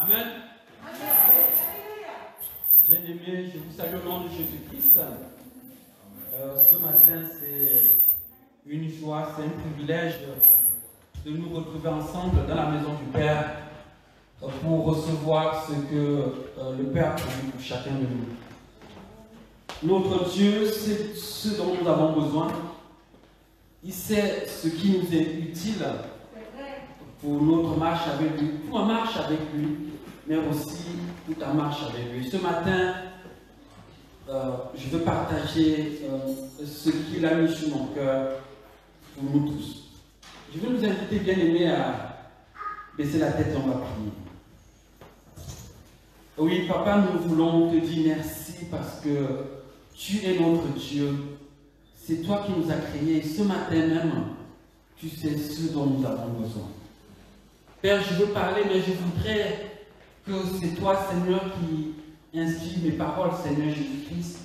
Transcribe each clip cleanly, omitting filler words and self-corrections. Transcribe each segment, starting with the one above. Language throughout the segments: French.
Amen. Bien-aimés, je vous salue au nom de Jésus-Christ. Ce matin, c'est une joie, c'est un privilège de nous retrouver ensemble dans la maison du Père pour recevoir ce que le Père a prévu pour chacun de nous. Notre Dieu sait ce dont nous avons besoin. Il sait ce qui nous est utile pour notre marche avec lui, pour ma marche avec lui, mais aussi pour ta marche avec lui. Ce matin, je veux partager ce qu'il a mis sur mon cœur pour nous tous. Je veux nous inviter, bien-aimés, à baisser la tête et on va prier. Oui, Papa, nous voulons te dire merci parce que tu es notre Dieu. C'est toi qui nous as créés. Ce matin même, tu sais ce dont nous avons besoin. Père, je veux parler, mais je voudrais que c'est toi, Seigneur, qui inspire mes paroles, Seigneur Jésus-Christ,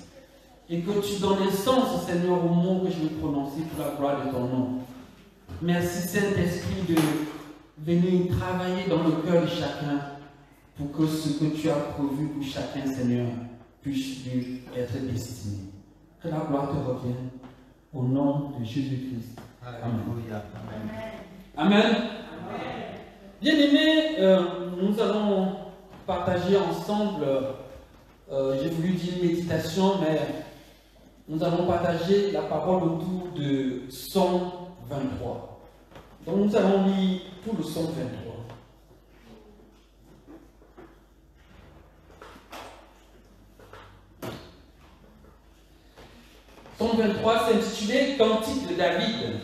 et que tu donnes un sens, Seigneur, aux mots que je vais prononcer pour la gloire de ton nom. Merci, Saint-Esprit, de venir travailler dans le cœur de chacun pour que ce que tu as prévu pour chacun, Seigneur, puisse lui être destiné. Que la gloire te revienne au nom de Jésus-Christ. Amen. Amen. Amen. Bien-aimés, nous allons partager ensemble, j'ai voulu dire méditation, mais nous allons partager la parole autour de Psaume 23. Donc nous allons lire tout le Psaume 23. Psaume 23, c'est intitulé Cantique de David.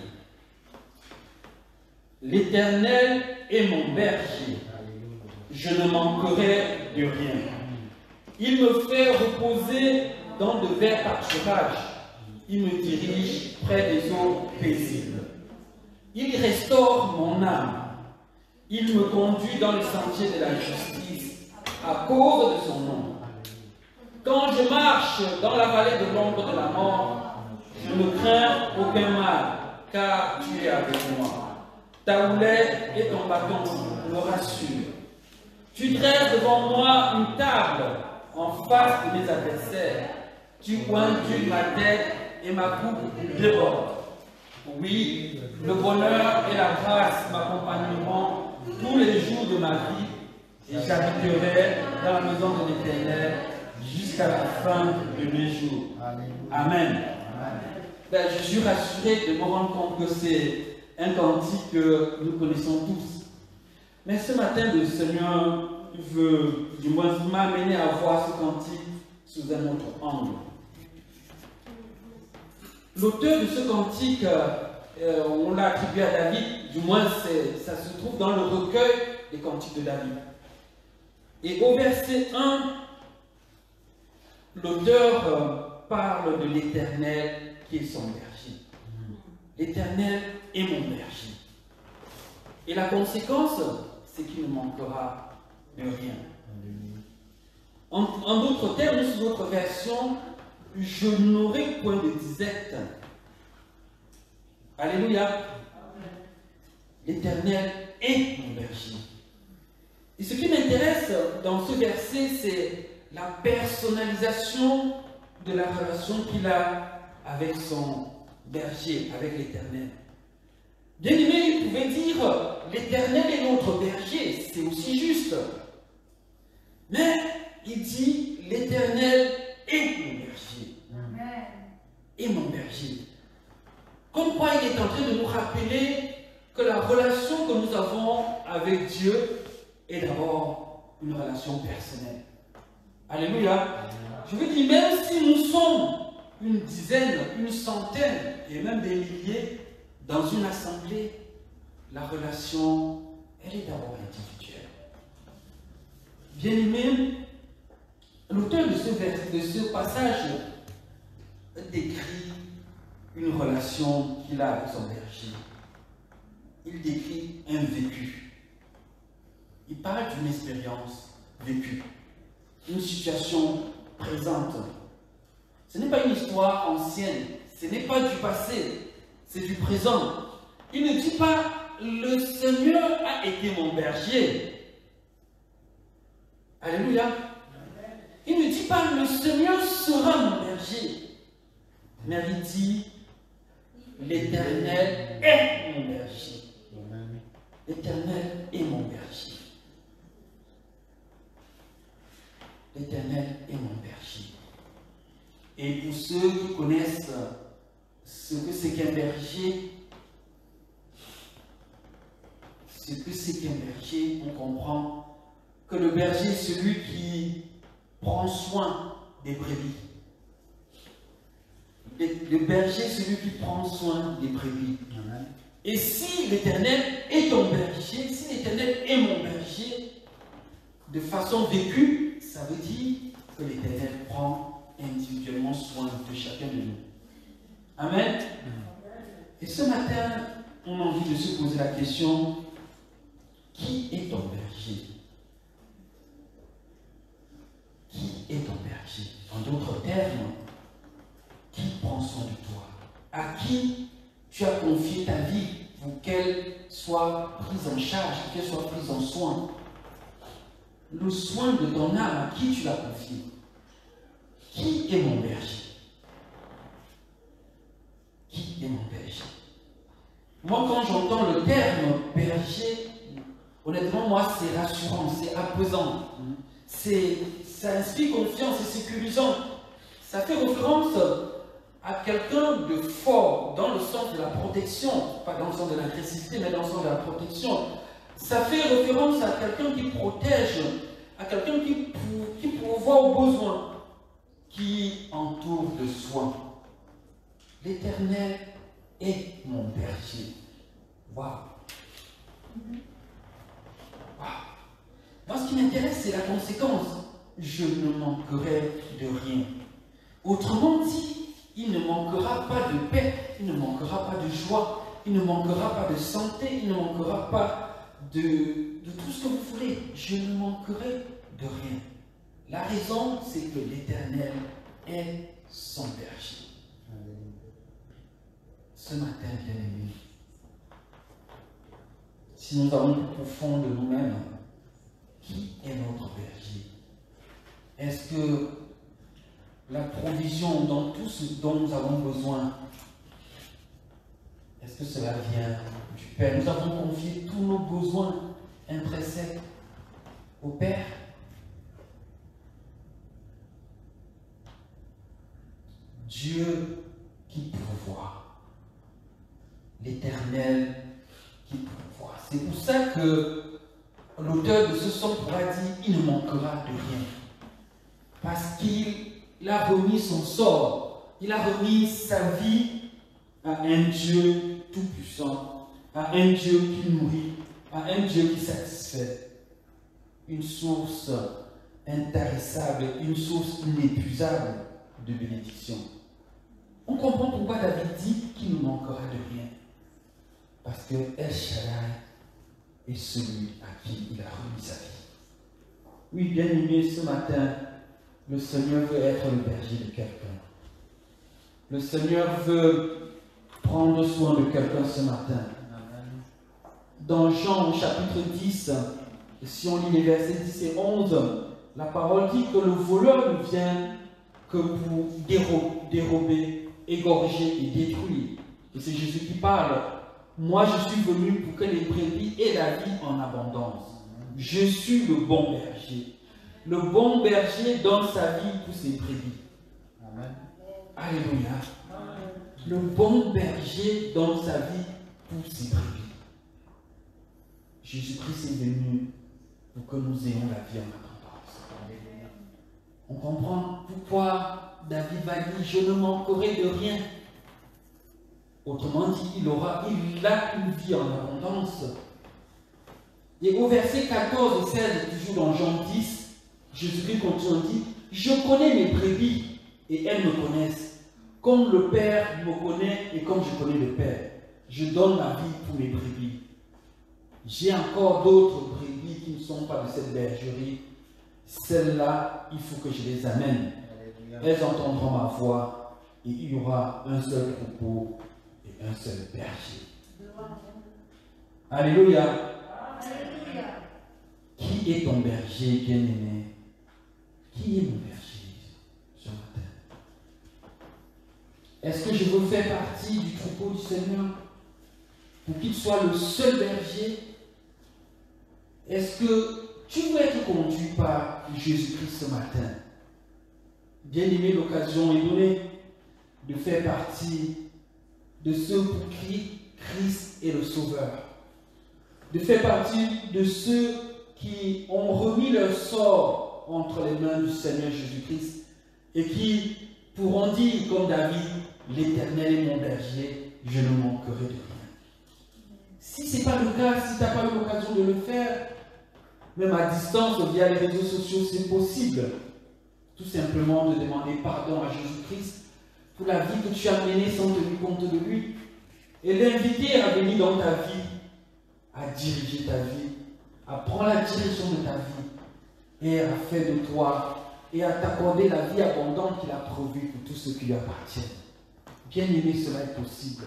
L'Éternel est mon berger, je ne manquerai de rien. Il me fait reposer dans de verts pâturages, il me dirige près des eaux paisibles. Il restaure mon âme, il me conduit dans le sentier de la justice à cause de son nom. Quand je marche dans la vallée de l'ombre de la mort, je ne crains aucun mal, car tu es avec moi. Ta houlette et ton bâton me rassurent. Tu dresses devant moi une table en face de mes adversaires. Tu ointues ma tête et ma coupe déborde. Oui, le bonheur et la grâce m'accompagneront tous les jours de ma vie et j'habiterai dans la maison de l'Éternel jusqu'à la fin de mes jours. Amen. Ben, je suis rassuré de me rendre compte que c'est un cantique que nous connaissons tous. Mais ce matin, le Seigneur veut, du moins, m'a amené à voir ce cantique sous un autre angle. L'auteur de ce cantique, on l'a attribué à David, du moins ça se trouve dans le recueil des cantiques de David. Et au verset 1, l'auteur parle de l'Éternel qui est son berger. L'Éternel est mon berger. Et la conséquence, c'est qu'il ne manquera de rien. En d'autres termes, sous d'autres versions, je n'aurai point de disette. Alléluia. L'Éternel est mon berger. Et ce qui m'intéresse dans ce verset, c'est la personnalisation de la relation qu'il a avec son berger, avec l'Éternel. Bien-aimé, il pouvait dire l'Éternel est notre berger, c'est aussi juste. Mais il dit l'Éternel est mon berger. Amen. Et mon berger. Comme quoi il est en train de nous rappeler que la relation que nous avons avec Dieu est d'abord une relation personnelle. Alléluia. Je veux dire, même si nous sommes une dizaine, une centaine et même des milliers dans une assemblée, la relation, elle est d'abord individuelle. Bien-aimé, l'auteur de ce passage décrit une relation qu'il a avec son berger. Il décrit un vécu. Il parle d'une expérience vécue, une situation présente. Ce n'est pas une histoire ancienne, ce n'est pas du passé, c'est du présent. Il ne dit pas « le Seigneur a été mon berger ». Alléluia. Il ne dit pas le Seigneur sera mon berger, mais il dit l'Éternel est mon berger. L'Éternel est mon berger. L'Éternel est mon berger. Et pour ceux qui connaissent ce que c'est qu'un berger, on comprend que le berger est celui qui prend soin des brebis. Le berger est celui qui prend soin des brebis. Amen. Et si l'Éternel est ton berger, si l'Éternel est mon berger, de façon vécue, ça veut dire que l'Éternel prend individuellement soin de chacun de nous. Amen. Et ce matin, on a envie de se poser la question, qui est ton berger? Qui est ton berger? En d'autres termes, qui prend soin de toi? À qui tu as confié ta vie pour qu'elle soit prise en charge, qu'elle soit prise en soin? Le soin de ton âme, à qui tu l'as confié? Qui est mon berger? Qui est mon berger? Moi, quand j'entends le terme berger, honnêtement, moi, c'est rassurant, c'est apaisant. Ça inspire confiance, c'est sécurisant. Ça fait référence à quelqu'un de fort, dans le sens de la protection, pas dans le sens de l'agressivité, mais dans le sens de la protection. Ça fait référence à quelqu'un qui protège, à quelqu'un qui pourvoit aux besoins, qui entoure de soins. L'Éternel est mon berger. Waouh! Waouh! Moi, ce qui m'intéresse, c'est la conséquence. Je ne manquerai de rien. Autrement dit, il ne manquera pas de paix, il ne manquera pas de joie, il ne manquera pas de santé, il ne manquera pas de tout ce que vous voulez. Je ne manquerai de rien. La raison, c'est que l'Éternel est son berger. Ce matin, bien-aimés, si nous allons plus profond de nous-mêmes, qui est notre berger? Est-ce que la provision dans tout ce dont nous avons besoin, est-ce que cela vient du Père? Nous avons confié tous nos besoins intrinsèques au Père. Dieu qui pourvoit, l'Éternel qui pourvoit. C'est pour ça que l'auteur de ce psaume pourra dire, il ne manquera de rien. Parce qu'il a remis son sort, il a remis sa vie à un Dieu tout-puissant, à un Dieu qui nourrit, à un Dieu qui satisfait. Une source intarissable, une source inépuisable de bénédiction. On comprend pourquoi David dit qu'il ne manquera de rien. Parce que El Shaddai est celui à qui il a remis sa vie. Oui, bien aimé, ce matin, le Seigneur veut être le berger de quelqu'un. Le Seigneur veut prendre soin de quelqu'un ce matin. Dans Jean chapitre 10, si on lit les versets 10 et 11, la parole dit que le voleur ne vient que pour dérober, égorger et détruire. Et c'est Jésus qui parle. Moi, je suis venu pour que les brebis aient la vie en abondance. Je suis le bon berger. Le bon berger donne sa vie pour ses brebis. Amen. Alléluia. Amen. Le bon berger donne sa vie pour ses brebis. Jésus-Christ est venu pour que nous ayons la vie en abondance. Alléluia. On comprend pourquoi David va dire, je ne manquerai de rien. Autrement dit, il a une vie en abondance. Et au verset 14 et 16, toujours dans Jean 10, Jésus-Christ continue et dit, je connais mes brebis et elles me connaissent. Comme le Père me connaît et comme je connais le Père, je donne ma vie pour mes brebis. J'ai encore d'autres brebis qui ne sont pas de cette bergerie. Celles-là, il faut que je les amène. Elles entendront ma voix et il y aura un seul troupeau et un seul berger. Alléluia. Alléluia. Qui Qui est ton berger bien-aimé? Qui est mon berger ce matin? Est-ce que je veux faire partie du troupeau du Seigneur pour qu'il soit le seul berger? Est-ce que tu veux être conduit par Jésus-Christ ce matin? Bien-aimé, l'occasion est donnée de faire partie de ceux pour qui Christ est le Sauveur. De faire partie de ceux qui ont remis leur sort entre les mains du Seigneur Jésus-Christ et qui pourront dire comme David, l'Éternel est mon berger, je ne manquerai de rien. Si ce n'est pas le cas, si tu n'as pas eu l'occasion de le faire, même à distance, via les réseaux sociaux, c'est possible. Tout simplement de demander pardon à Jésus-Christ pour la vie que tu as menée sans tenir compte de lui. Et l'inviter à venir dans ta vie, à diriger ta vie, à prendre la direction de ta vie et à faire de toi et à t'accorder la vie abondante qu'il a prévue pour tous ceux qui lui appartiennent. Bien aimé, cela est possible.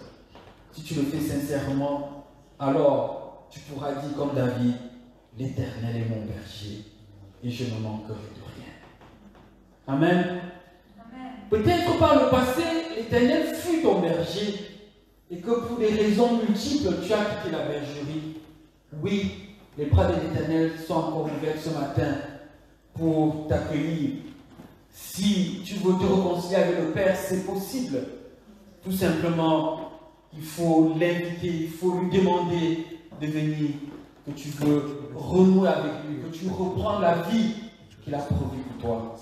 Si tu le fais sincèrement, alors tu pourras dire comme David, l'Éternel est mon berger et je ne manquerai de rien. Amen. Amen. Peut-être par le passé, l'Éternel fut ton berger et que pour des raisons multiples, tu as quitté la bergerie. Oui, les bras de l'Éternel sont encore ouverts ce matin pour t'accueillir. Si tu veux te réconcilier avec le Père, c'est possible. Tout simplement, il faut l'inviter, il faut lui demander de venir, que tu veux renouer avec lui, que tu reprends la vie qu'il a prévue pour toi.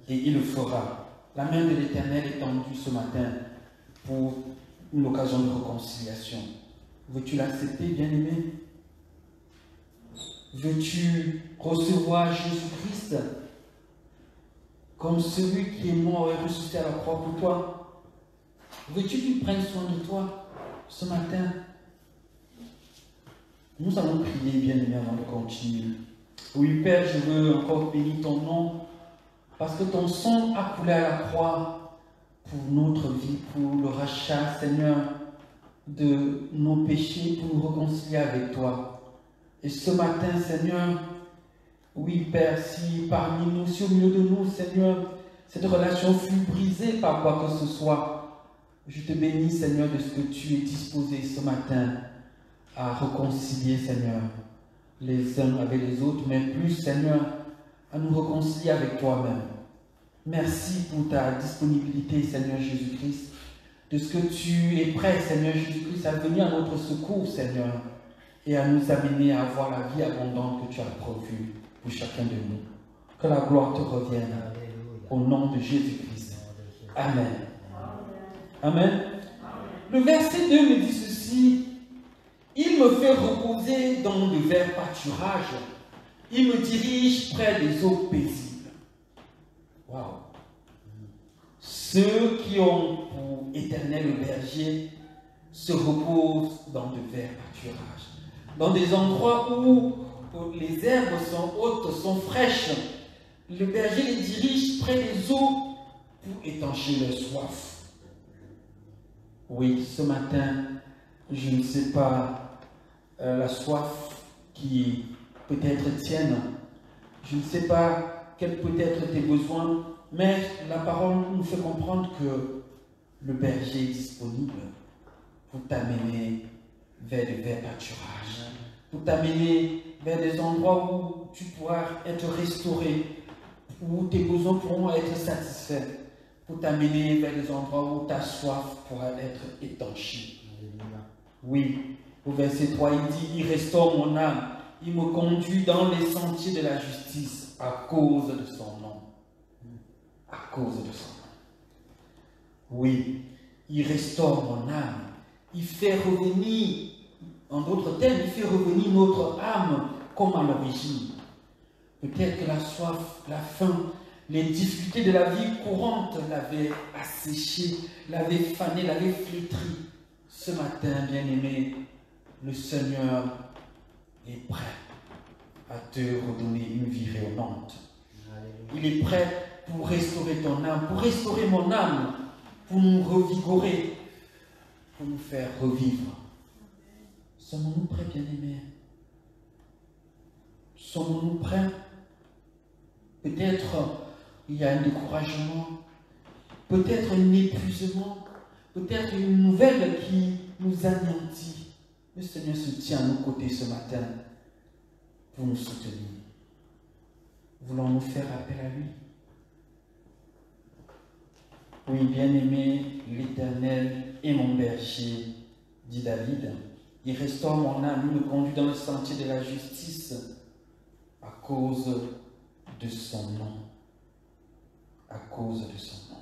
Et il le fera. La main de l'Éternel est tendue ce matin pour une occasion de réconciliation. Veux-tu l'accepter, bien-aimé? Veux-tu recevoir Jésus-Christ comme celui qui est mort et ressuscité à la croix pour toi? Veux-tu qu'il prenne soin de toi ce matin? Nous allons prier, bien-aimé, avant de continuer. Oui, Père, je veux encore bénir ton nom parce que ton sang a coulé à la croix pour notre vie, pour le rachat, Seigneur, de nos péchés, pour nous réconcilier avec toi. Et ce matin, Seigneur, oui, Père, si parmi nous, si au milieu de nous, Seigneur, cette relation fut brisée par quoi que ce soit, je te bénis, Seigneur, de ce que tu es disposé ce matin à réconcilier, Seigneur, les uns avec les autres, mais plus, Seigneur, à nous réconcilier avec toi-même. Merci pour ta disponibilité, Seigneur Jésus-Christ, de ce que tu es prêt, Seigneur Jésus-Christ, à venir à notre secours, Seigneur, et à nous amener à avoir la vie abondante que tu as prévue pour chacun de nous. Que la gloire te revienne au nom de Jésus-Christ. Amen. Amen. Le verset 2 me dit ceci. Il me fait reposer dans de verts pâturages. Il me dirige près des eaux paisibles. Waouh! Ceux qui ont pour éternel le berger se reposent dans de verts pâturages. Dans des endroits où les herbes sont hautes, sont fraîches. Le berger les dirige près des eaux pour étancher leur soif. Oui, ce matin, je ne sais pas la soif qui peut être tienne. Je ne sais pas quels peuvent être tes besoins, mais la parole nous fait comprendre que le berger est disponible pour t'amener vers de verts pâturages, pour t'amener vers des endroits où tu pourras être restauré, où tes besoins pourront être satisfaits, pour t'amener vers des endroits où ta soif pourra être étanchée. Oui, au verset 3, il dit, il restaure mon âme, il me conduit dans les sentiers de la justice à cause de son nom. À cause de son nom. Oui, il restaure mon âme, il fait revenir, en d'autres termes, il fait revenir notre âme comme à l'origine. Peut-être que la soif, la faim, les difficultés de la vie courante l'avaient asséché, l'avaient fané, l'avaient flétri. Ce matin, bien-aimé, le Seigneur est prêt à te redonner une vie rayonnante. Il est prêt pour restaurer ton âme, pour restaurer mon âme, pour nous revigorer, pour nous faire revivre. Sommes-nous prêts, bien-aimés? Sommes-nous prêts? Peut-être il y a un découragement, peut-être un épuisement, peut-être une nouvelle qui nous anéantit. Le Seigneur se tient à nos côtés ce matin pour nous soutenir. Voulons-nous faire appel à lui? Oui, bien-aimé, l'Éternel est mon berger, dit David. Il restaure mon âme, il me conduit dans le sentier de la justice à cause de son nom. À cause de son nom.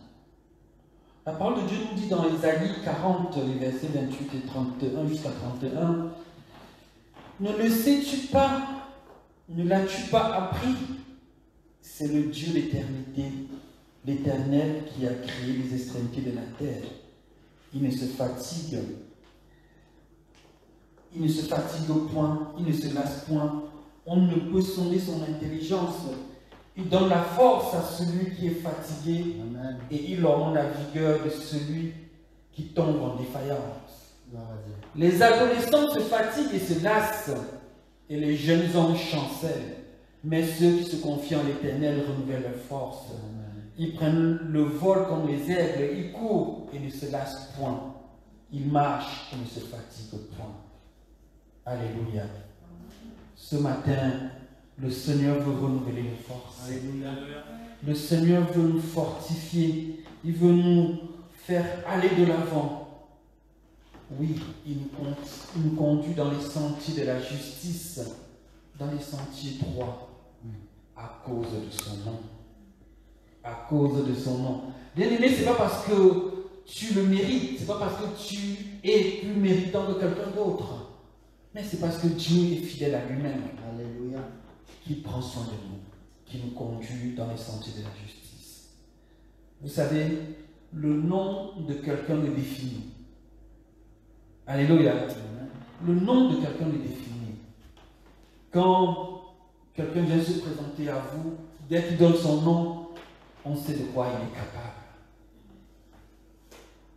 La parole de Dieu nous dit dans Ésaïe 40, les versets 28 et 31 jusqu'à 31, ne le sais-tu pas, ne l'as-tu pas appris? C'est le Dieu l'éternité, l'Éternel qui a créé les extrémités de la terre. Il ne se fatigue point, il ne se lasse point. On ne peut sonder son intelligence. Il donne la force à celui qui est fatigué. Amen. Et il augmente la vigueur de celui qui tombe en défaillance. Les adolescents se fatiguent et se lassent, et les jeunes hommes chancellent. Mais ceux qui se confient en l'Éternel renouvellent leur force. Amen. Ils prennent le vol comme les aigles, ils courent et ne se lassent point. Ils marchent et ne se fatiguent point. Alléluia. Ce matin, le Seigneur veut renouveler nos forces. Alléluia. Le Seigneur veut nous fortifier. Il veut nous faire aller de l'avant. Oui, il nous conduit dans les sentiers de la justice, dans les sentiers droits, à cause de son nom. À cause de son nom. Bien-aimé, ce n'est pas parce que tu le mérites, ce n'est pas parce que tu es plus méritant que quelqu'un d'autre, mais c'est parce que Dieu est fidèle à lui-même. Alléluia. Qui prend soin de nous, qui nous conduit dans les sentiers de la justice. Vous savez, le nom de quelqu'un le définit. Alléluia. Le nom de quelqu'un le définit. Quand quelqu'un vient se présenter à vous, dès qu'il donne son nom, on sait de quoi il est capable.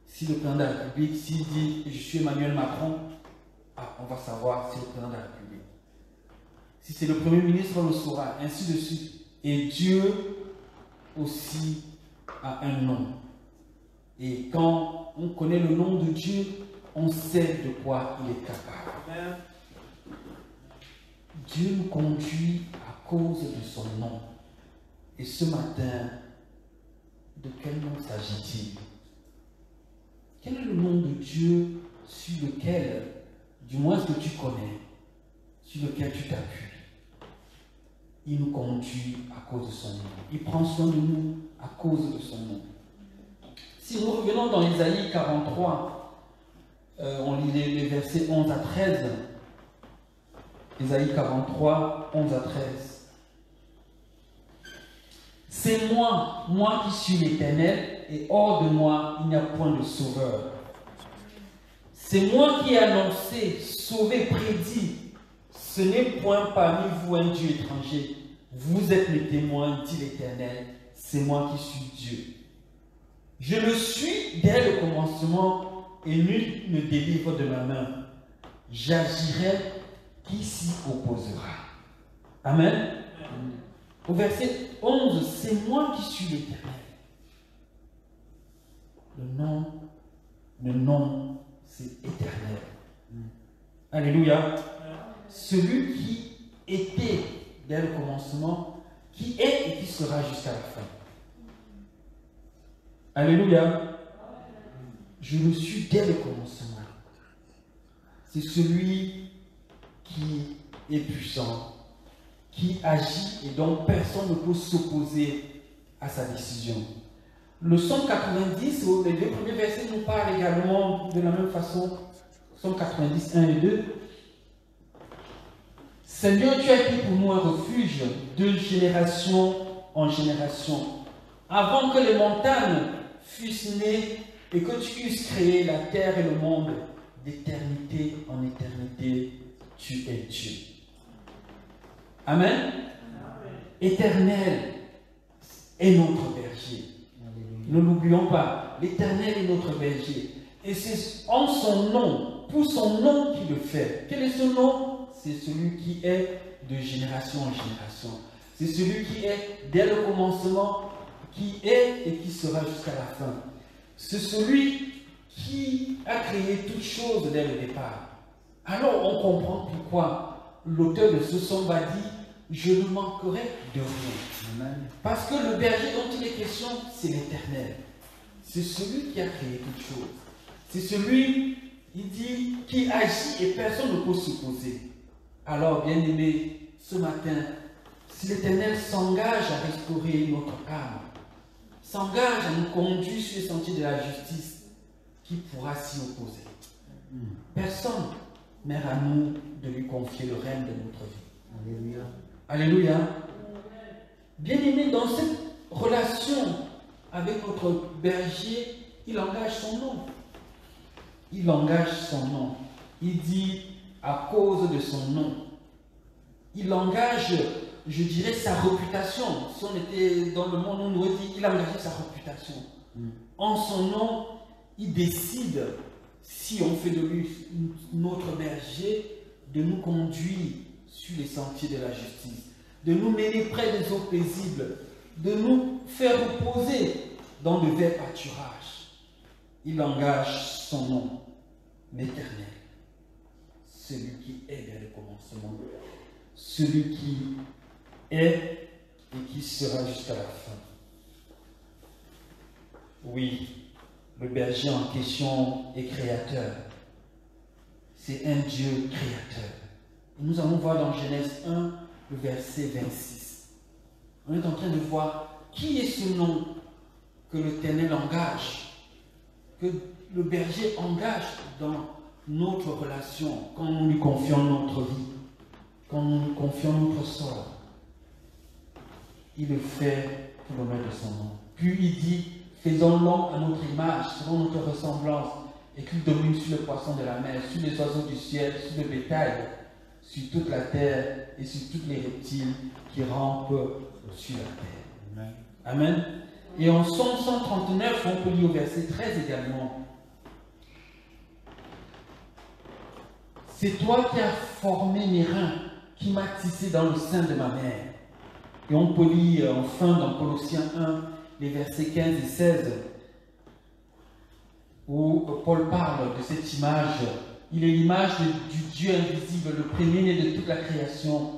Si le président de la République, s'il dit « je suis Emmanuel Macron », on va savoir si c'est le président de la République. Si c'est le Premier ministre, on le saura, ainsi de suite. Et Dieu aussi a un nom. Et quand on connaît le nom de Dieu, on sait de quoi il est capable. Amen. Dieu nous conduit à cause de son nom. Et ce matin, de quel nom s'agit-il? Quel est le nom de Dieu sur lequel, du moins ce que tu connais, sur lequel tu t'appuies? Il nous conduit à cause de son nom. Il prend soin de nous à cause de son nom. Si nous revenons dans Ésaïe 43, on lit les versets 11 à 13. Ésaïe 43, 11 à 13. C'est moi, moi qui suis l'Éternel, et hors de moi, il n'y a point de sauveur. C'est moi qui ai annoncé, sauvé, prédit. Ce n'est point parmi vous un Dieu étranger. Vous êtes les témoins, dit l'Éternel. C'est moi qui suis Dieu. Je le suis dès le commencement, et nul ne délivre de ma main. J'agirai, qui s'y opposera? Amen. Au verset 11, c'est moi qui suis l'Éternel. Le nom, c'est éternel. Alléluia. Celui qui était dès le commencement, qui est et qui sera jusqu'à la fin. Alléluia. Je le suis dès le commencement. C'est celui qui est puissant, qui agit et dont personne ne peut s'opposer à sa décision. Le Psaume 90, les deux premiers versets nous parlent également de la même façon. Psaume 90, 1 et 2. Seigneur, tu as été pour nous un refuge de génération en génération. Avant que les montagnes fussent nées et que tu eusses créé la terre et le monde, d'éternité en éternité, tu es Dieu. Amen. Amen. Éternel est notre berger. Ne l'oublions pas, l'Éternel est notre berger. Et c'est en son nom, pour son nom qu'il le fait. Quel est son nom? C'est celui qui est de génération en génération. C'est celui qui est dès le commencement, qui est et qui sera jusqu'à la fin. C'est celui qui a créé toutes choses dès le départ. Alors on comprend pourquoi l'auteur de ce psaume va dire « Je ne manquerai de rien ». Parce que le berger dont il est question, c'est l'Éternel. C'est celui qui a créé toutes choses. C'est celui, il dit, qui agit et personne ne peut s'opposer. Alors, bien aimé, ce matin, si l'Éternel s'engage à restaurer notre âme, s'engage à nous conduire sur les sentiers de la justice, qui pourra s'y opposer? Personne, mais à nous de lui confier le règne de notre vie. Alléluia. Alléluia. Bien-aimé, dans cette relation avec notre berger, il engage son nom. Il engage son nom. Il dit à cause de son nom. Il engage, je dirais, sa réputation. Si on était dans le monde, on aurait dit il a engagé sa réputation. En son nom, il décide, si on fait de lui notre berger, de nous conduire sur les sentiers de la justice, de nous mener près des eaux paisibles, de nous faire reposer dans de verts pâturages. Il engage son nom, l'Éternel, celui qui est dès le commencement, celui qui est et qui sera jusqu'à la fin. Oui, le berger en question est créateur. C'est un Dieu créateur. Et nous allons voir dans Genèse 1, le verset 26. On est en train de voir qui est ce nom que l'Éternel engage, que le berger engage dans notre relation, quand nous lui confions notre vie, quand nous lui confions notre sort. Il le fait pour l'honneur de son nom. Puis il dit, faisons l'homme à notre image, selon notre ressemblance, et qu'il domine sur les poissons de la mer, sur les oiseaux du ciel, sur le bétail, sur toute la terre et sur tous les reptiles qui rampent sur la terre. Amen. Et en Psaume 139, on peut lire au verset 13 également. C'est toi qui as formé mes reins, qui m'as tissé dans le sein de ma mère. Et on peut lire enfin dans Colossiens 1, les versets 15 et 16, où Paul parle de cette image. Il est l'image du Dieu invisible, le premier-né de toute la création.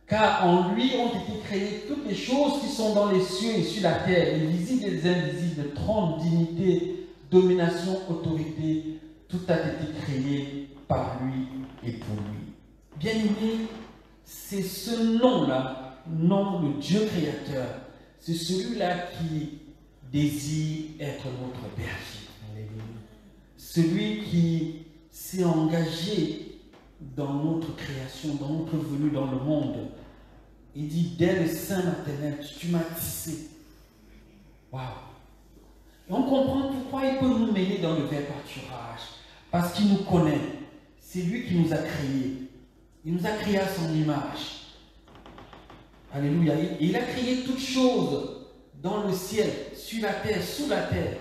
Car en lui ont été créées toutes les choses qui sont dans les cieux et sur la terre, les visibles et les invisibles, trône, dignité, domination, autorité. Tout a été créé par lui et pour lui. Bien-aimé, c'est ce nom-là, nom de Dieu créateur. C'est celui-là qui désire être notre berger. Celui qui s'est engagé dans notre création, dans notre venue dans le monde. Il dit, dès le sein maternel, tu m'as tissé. Waouh! Et on comprend pourquoi il peut nous mêler dans le vert pâturage. Parce qu'il nous connaît. C'est lui qui nous a créés. Il nous a créés à son image. Alléluia. Et il a créé toutes choses dans le ciel, sur la terre, sous la terre.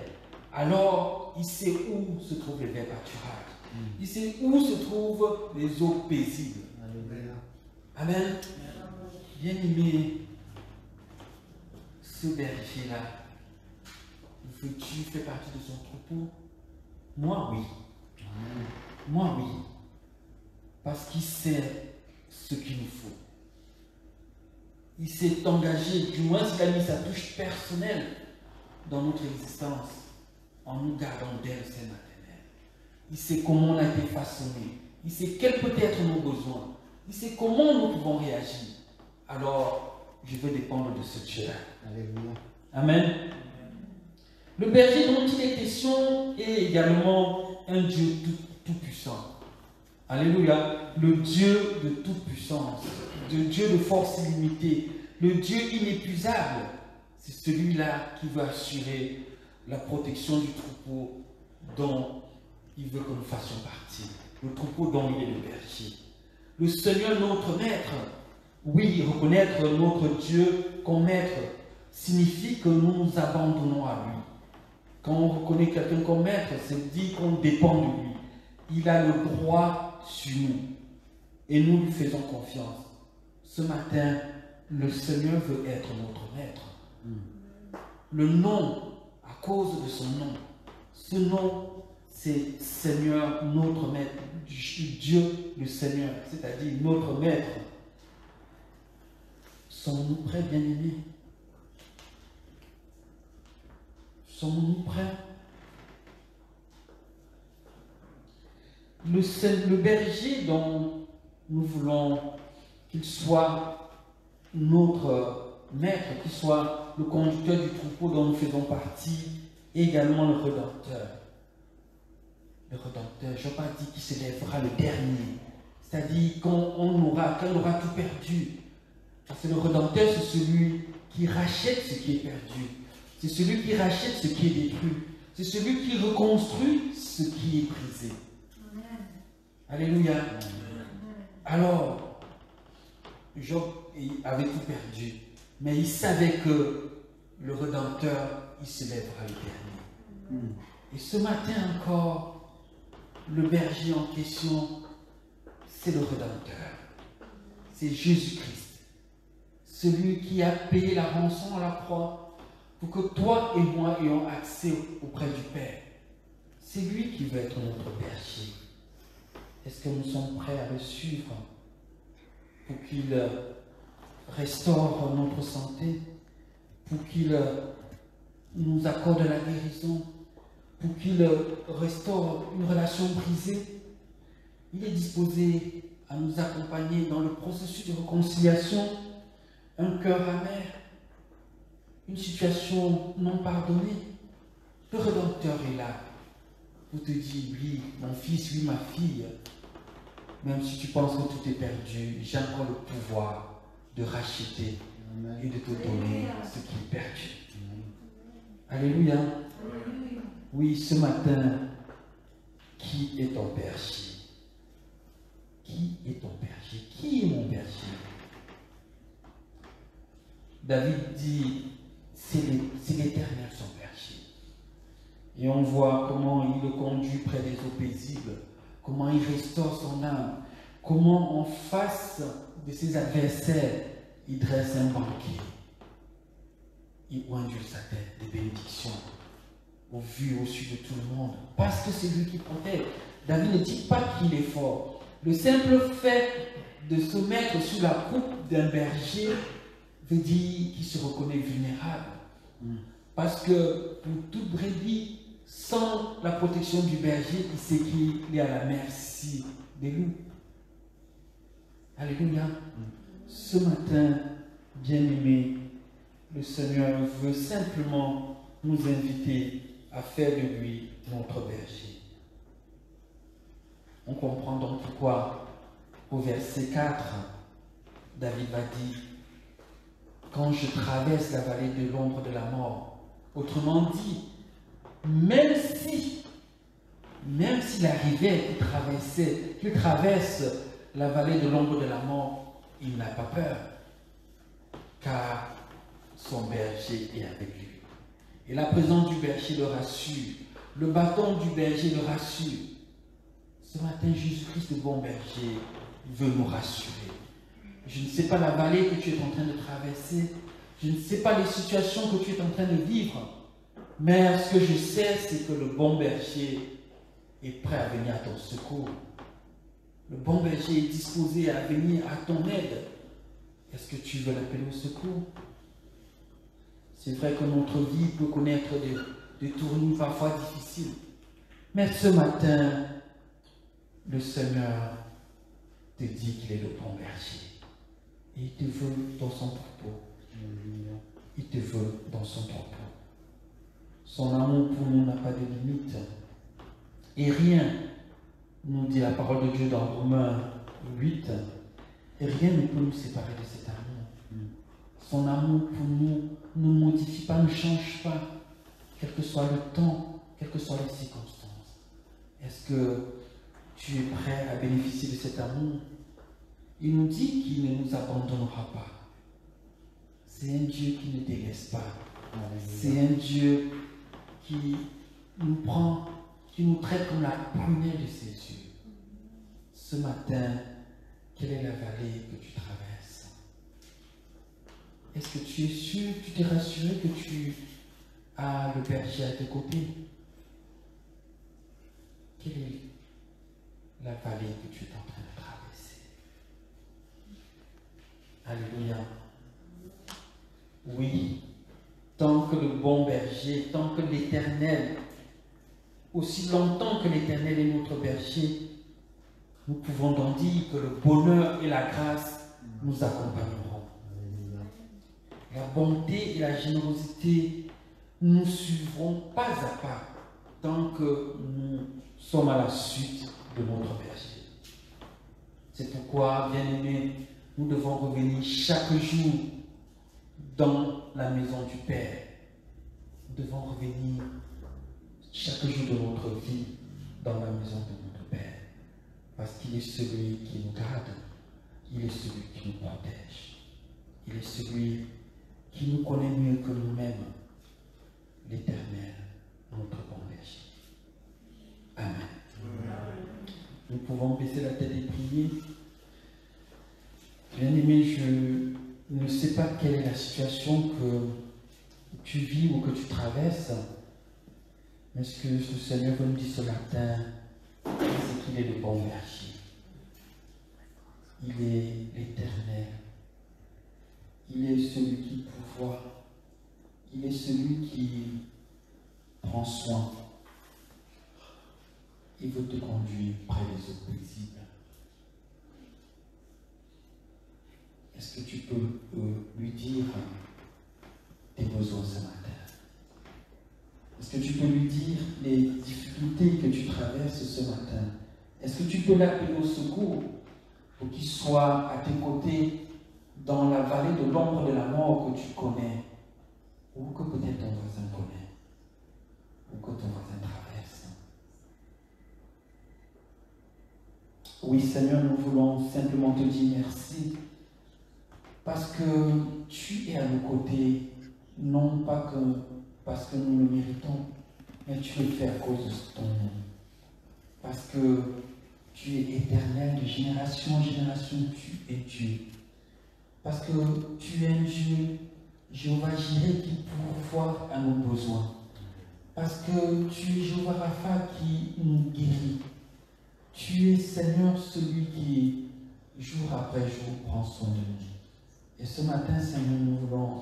Alors, il sait où se trouve le vert pâturage. Il sait où se trouvent les eaux paisibles. Amen. Bien-aimé, ce berger-là, veux-tu faire partie de son troupeau? Moi, oui. Moi, oui. Parce qu'il sait ce qu'il nous faut. Il s'est engagé, du moins s'il a mis sa touche personnelle dans notre existence, en nous gardant dès le sein maternel. Il sait comment on a été façonné. Il sait quels peuvent être nos besoins. Il sait comment nous pouvons réagir. Alors, je veux dépendre de ce Dieu-là. Amen. Le berger dont il est question est également un Dieu tout-puissant. Alléluia. Le Dieu de toute puissance, le Dieu de force illimitée, le Dieu inépuisable. C'est celui-là qui veut assurer la protection du troupeau dont il veut que nous fassions partie. Le troupeau dont il est le berger. Le Seigneur, notre maître. Oui, reconnaître notre Dieu comme maître signifie que nous nous abandonnons à lui. Quand on reconnaît quelqu'un comme maître, c'est dire qu'on dépend de lui. Il a le droit sur nous. Et nous lui faisons confiance. Ce matin, le Seigneur veut être notre maître. Le nom, à cause de son nom, ce nom, c'est Seigneur, notre maître, Dieu le Seigneur, c'est-à-dire notre maître. Sommes-nous prêts, bien-aimés? Sommes-nous prêts? Le berger dont nous voulons qu'il soit notre maître, qu'il soit le conducteur du troupeau dont nous faisons partie, et également le Rédempteur. Le Rédempteur, Job a dit qu'il se lèvera le dernier, c'est-à-dire quand on aura tout perdu. Parce que le Rédempteur, c'est celui qui rachète ce qui est perdu. C'est celui qui rachète ce qui est détruit. C'est celui qui reconstruit ce qui est brisé. Alléluia. Alors, Job avait tout perdu, mais il savait que le Rédempteur, il se lèvera le dernier. Et ce matin encore, le berger en question, c'est le Rédempteur. C'est Jésus-Christ. Celui qui a payé la rançon à la croix pour que toi et moi ayons accès auprès du Père. C'est lui qui veut être notre berger. Est-ce que nous sommes prêts à le suivre pour qu'il restaure notre santé, pour qu'il nous accorde la guérison, pour qu'il restaure une relation brisée? Il est disposé à nous accompagner dans le processus de réconciliation, un cœur amer, une situation non pardonnée. Le Rédempteur est là pour te dire, oui, mon fils, oui, ma fille, même si tu penses que tout est perdu, j'ai encore le pouvoir de racheter et de te donner ce qui est perdu. Alléluia. Oui, ce matin, qui est ton berger? Qui est ton berger? Qui est mon berger? David dit, c'est l'Éternel son berger. Et on voit comment il le conduit près des eaux paisibles, comment il restaure son âme, comment en face de ses adversaires, il dresse un banquet. Il oindule sa tête de bénédiction au vu, au su de tout le monde, parce que c'est lui qui protège. David ne dit pas qu'il est fort. Le simple fait de se mettre sous la coupe d'un berger veut dire qu'il se reconnaît vulnérable. Parce que pour toute brebis, sans la protection du berger, il sait qu'il est à la merci des loups. Alléluia. Ce matin, bien-aimés, le Seigneur veut simplement nous inviter à faire de lui notre berger. On comprend donc pourquoi, au verset 4, David va dire, quand je traverse la vallée de l'ombre de la mort, autrement dit, même s'il arrivait qu'il traverse la vallée de l'ombre de la mort, il n'a pas peur, car son berger est avec lui. Et la présence du berger le rassure, le bâton du berger le rassure. Ce matin, Jésus-Christ, le bon berger, veut nous rassurer. Je ne sais pas la vallée que tu es en train de traverser, je ne sais pas les situations que tu es en train de vivre, mais ce que je sais, c'est que le bon berger est prêt à venir à ton secours. Le bon berger est disposé à venir à ton aide. Est-ce que tu veux l'appeler au secours? C'est vrai que notre vie peut connaître des tournures parfois difficiles. Mais ce matin, le Seigneur te dit qu'il est le bon berger. Et il te veut dans son troupeau. Il te veut dans son troupeau. Son amour pour nous n'a pas de limite. Et rien, nous dit la parole de Dieu dans Romains 8, et rien ne peut nous séparer de cet amour. Son amour pour nous ne modifie pas, ne change pas, quel que soit le temps, quelles que soient les circonstances. Est-ce que tu es prêt à bénéficier de cet amour? Il nous dit qu'il ne nous abandonnera pas. C'est un Dieu qui ne délaisse pas. C'est un Dieu qui nous prend, qui nous traite comme la prunelle de ses yeux. Ce matin, quelle est la vallée que tu traverses? est-ce que tu es sûr, tu t'es rassuré que tu as le berger à tes côtés? Quelle est la vallée que tu es en train de traverser? Alléluia. Oui, tant que le bon berger, tant que l'Éternel, aussi longtemps que l'Éternel est notre berger, nous pouvons donc dire que le bonheur et la grâce nous accompagneront. La bonté et la générosité nous suivront pas à pas tant que nous sommes à la suite de notre berger. C'est pourquoi, bien-aimés, nous devons revenir chaque jour dans la maison du Père. Nous devons revenir chaque jour de notre vie dans la maison de notre Père. Parce qu'il est celui qui nous garde, il est celui qui nous protège, il est celui qui nous connaît mieux que nous-mêmes, l'Éternel, notre bon berger. Amen. Nous pouvons baisser la tête et prier. Bien-aimé, je ne sais pas quelle est la situation que tu vis ou que tu traverses, mais ce que le Seigneur veut nous dire ce matin, c'est qu'il est le bon berger. Il est l'Éternel. Il est celui qui pourvoit. Il est celui qui prend soin. Il veut te conduire près des eaux paisibles. Est-ce que tu peux lui dire tes besoins ce matin? Est-ce que tu peux lui dire les difficultés que tu traverses ce matin? Est-ce que tu peux l'appeler au secours pour qu'il soit à tes côtés dans la vallée de l'ombre de la mort que tu connais, ou que peut-être ton voisin connaît, ou que ton voisin traverse? Oui, Seigneur, nous voulons simplement te dire merci parce que tu es à nos côtés, non pas que parce que nous le méritons, mais tu le fais à cause de ton nom. Parce que tu es éternel, de génération en génération, tu es Dieu. Parce que tu es un Dieu, Jéhovah Jireh, qui pourvoit à nos besoins. Parce que tu es Jéhovah Rapha qui nous guérit. Tu es, Seigneur, celui qui, jour après jour, prend soin de nous. Et ce matin, Seigneur, nous voulons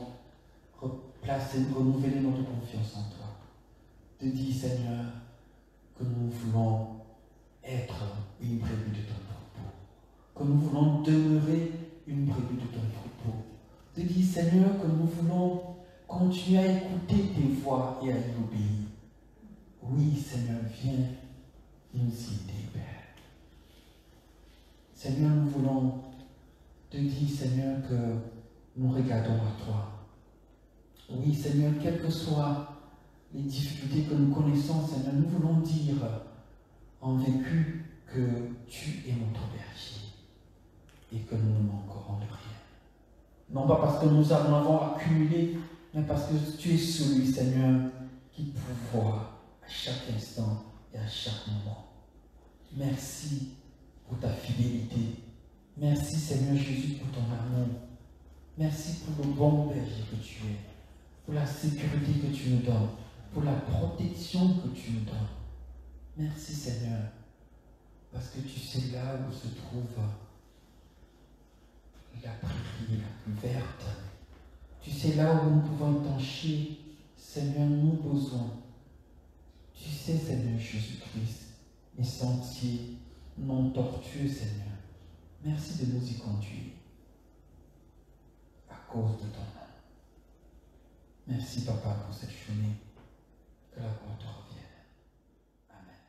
renouveler notre confiance en toi. Te dire, Seigneur, que nous voulons être une brebis de ton troupeau. Que nous voulons demeurer une brebis de ton troupeau. Te dire, Seigneur, que nous voulons continuer à écouter tes voix et à y obéir. Oui, Seigneur, viens nous aider, Père. Seigneur, nous voulons te dire, Seigneur, que nous regardons à toi. Oui, Seigneur, quelles que soient les difficultés que nous connaissons, Seigneur, nous voulons dire en vécu que tu es notre berger et que nous ne manquerons de rien. Non pas parce que nous en avons accumulé, mais parce que tu es celui, Seigneur, qui pourvoit à chaque instant et à chaque moment. Merci pour ta fidélité. Merci, Seigneur Jésus, pour ton amour. Merci pour le bon berger que tu es, pour la sécurité que tu nous donnes, pour la protection que tu nous donnes. Merci, Seigneur, parce que tu sais là où se trouve la prairie la plus verte. Tu sais là où nous pouvons étancher, Seigneur, nos besoins. Tu sais, Seigneur Jésus-Christ, les sentiers non tortueux, Seigneur. Merci de nous y conduire à cause de ton nom. Merci, Papa, pour cette journée. Que la gloire te revienne. Amen.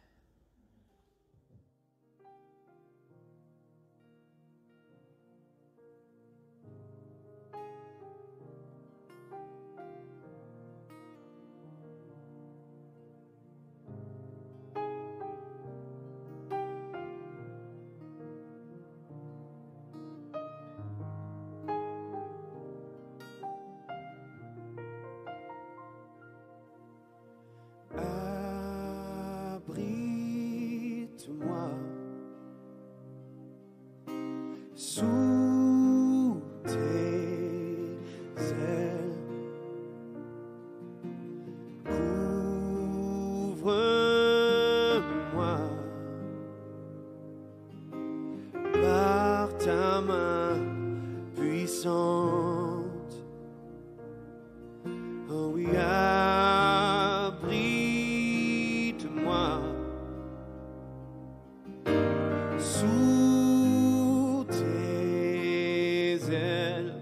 Oh oui, abrite-moi sous tes ailes.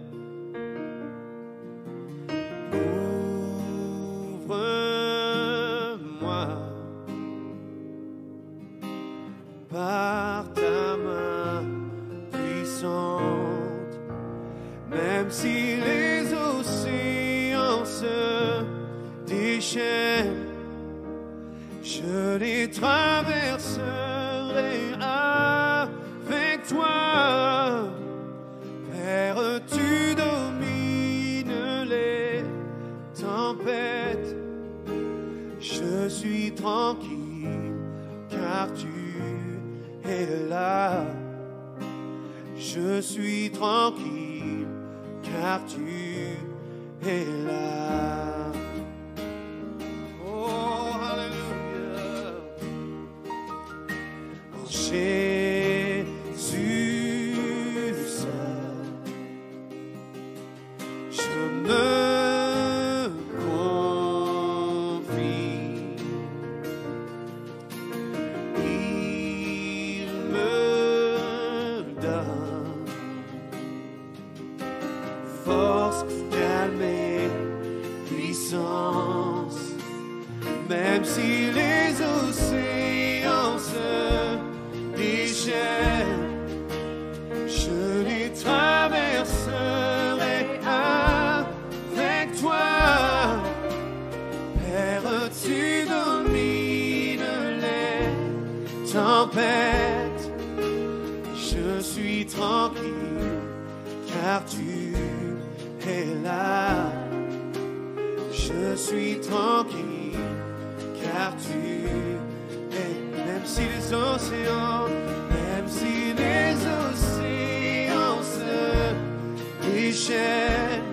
Ouvre-moi par ta main puissante, même si les océans se déchaînent, je les traverserai avec toi. Père, tu domines les tempêtes, je suis tranquille car tu es là. Je suis tranquille car tu es là. Oh, alléluia. En Jésus seul, je me confie. Il me donne force, calme et puissance, même si les océans se déchaînent, je les traverserai avec toi. Père, tu domines les tempêtes, je suis tranquille car tu es là. Je suis tranquille car tu es, même si les océans se déchaînent,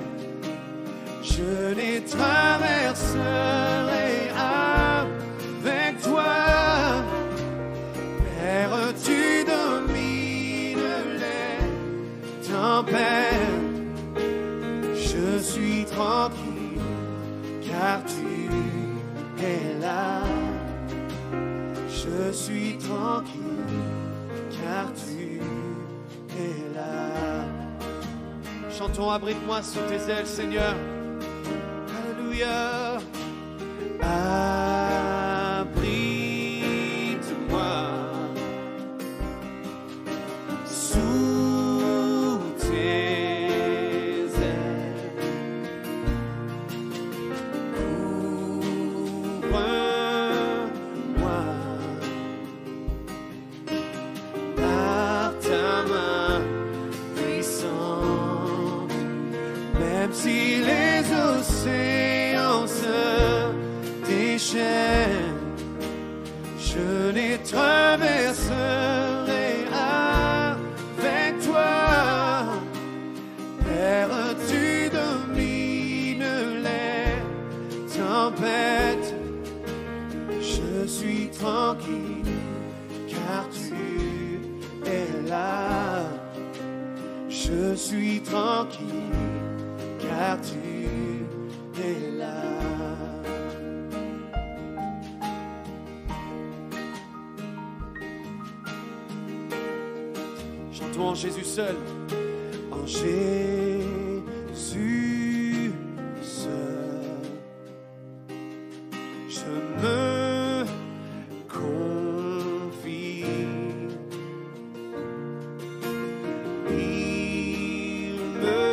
je les traverserai avec toi. Père, tu domines les tempêtes, je suis tranquille car tu es là. Je suis tranquille car tu es là. Chantons, abrite-moi sous tes ailes, Seigneur. Alléluia. Abrite-moi sous tes ailes. Ouvre-moi par ta main puissante, même si les océans se déchaînent, je les traverserai avec toi. Père, tu domines les tempêtes, je suis tranquille car tu es là. Je suis tranquille car tu es là. Chantons en Jésus seul. En Jésus seul, je me confie. Il me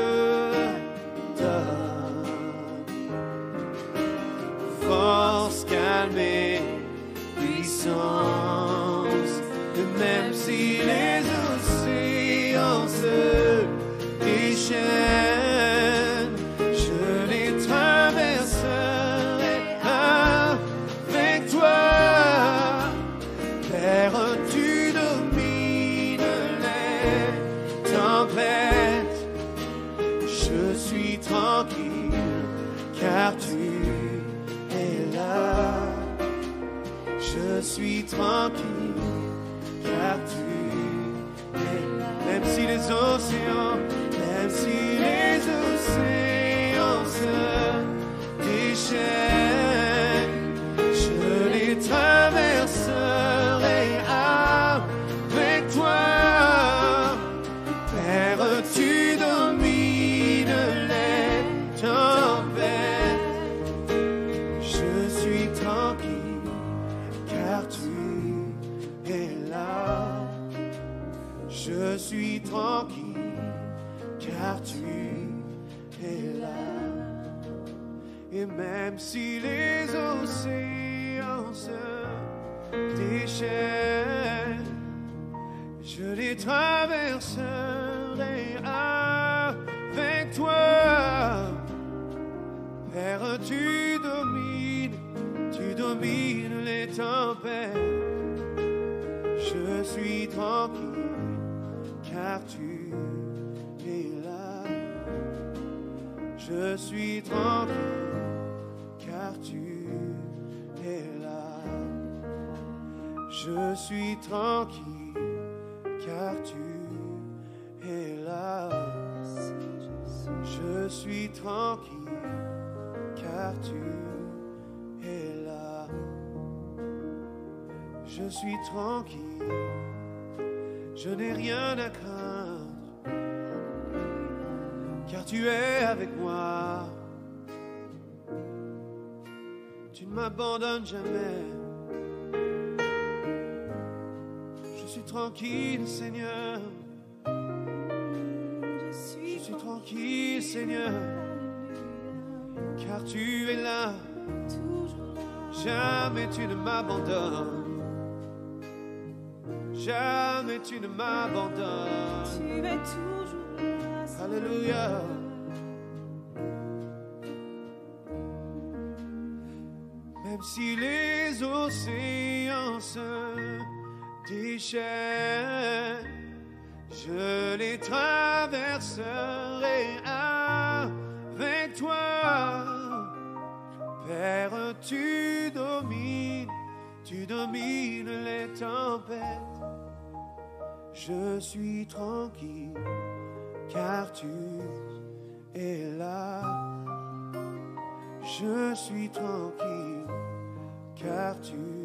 donne force, calme et puissance, et même si les océans se déchaînent, je les traverserai avec toi. Père, tu domines les tempêtes, je suis tranquille car tu es là. Je suis tranquille car tu es là. Même si les océans Et même si les océans se déchaînent, je les traverserai avec toi. Père, tu domines les tempêtes. Je suis tranquille, car tu es là. Je suis tranquille, car tu es là. Je suis tranquille, car tu es là. Je suis tranquille, car tu es là. Je suis tranquille, je n'ai rien à craindre, car tu es avec moi. Tu ne m'abandonnes jamais. Je suis tranquille, Seigneur. Je suis tranquille, Seigneur, car tu es là. Jamais tu ne m'abandonnes. Jamais tu ne m'abandonnes. Tu es toujours là. Alléluia. Même si les océans se déchaînent, je les traverserai avec toi. Père, tu domines les tempêtes. Je suis tranquille, car tu es là. Je suis tranquille, car tu